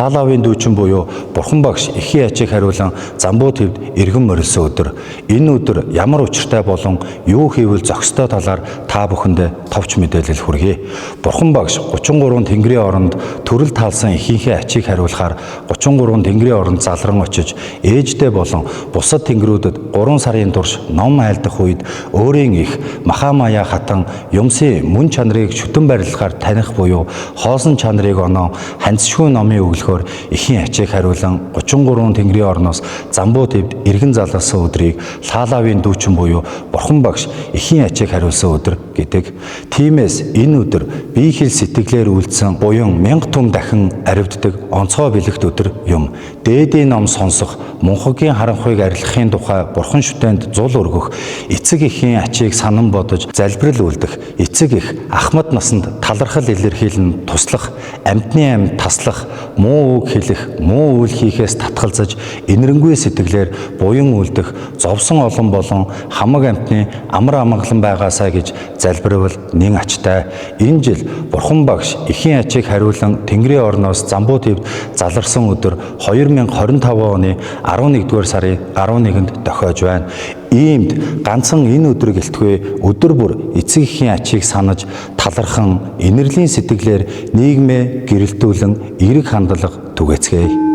Лаалавын дүүчин буюу Бурхан багш эхийн ачийг хариулан Замбуу твд иргэн морилсон өдөр. Энэ өдөр ямар учиртай болон юу хийвэл зохистой талаар та бүхэндээ товч мэдээлэл хүргэе. Бурхан багш 33 тэнгэрийн оронд төрөл таалсан эхийнхээ ачийг хариулахаар 33 тэнгэрийн оронд залран очиж ээждээ болон бусад тэнгэрүүдэд 3 сарын турш ном айлдах үед өөрийн их Махамая хатан юмсын мөн чанарыг шүтэн барилгахаар таних буюу хоосон чанарыг оноо ханцшгүй номын өглөхөөр эхийн ачийг хариулан 33 тэнгэрийн орноос Замбуу твд иргэн залгасан өдрийг Лаалавын дүүчин буюу Бурхан багш эхийн ачийг хариулсан өдөр гэдэг. Тиймээс энэ өдөр бие хэл сэтгэлээр үйлдсэн буян 1000 түм дахин аривддаг онцгой бэлэгт өдөр юм. Дээдийн ном сонсох, мунхагийн харанхуйг арилгахын тухай Бурхан шүтээнд зул өргөх, эцэг эхийн ачийг санан бодож залбирал үлдэх, эцэг эх ахмад насанд талархал илэрхийлэн туслах, амьтны амьд таслах, муу үг хэлэх, муу үйл хийхээс татгалзаж, инэрэнгүй сэтгэлээр буян үлдэх, зовсон олон болон хамаг амьтны амар амгалан байгаасаа гэж залбирвал нэн ачтай. Энэ жил Бурхан багш эхийн ачийг хариулан Тэнгэрийн орноос Замбуу твд заларсан өдөр 2025 оны 11-р сарын 11-нд тохиож байна. Иймд ганцхан энэ өдрийг гэлтгүй өдөр бүр эцэг эхийн ачийг санаж талархан инэрлийн сэтгэлээр нийгмээ гэрэлтүүлэн эерэг хандлага түгээцгээе.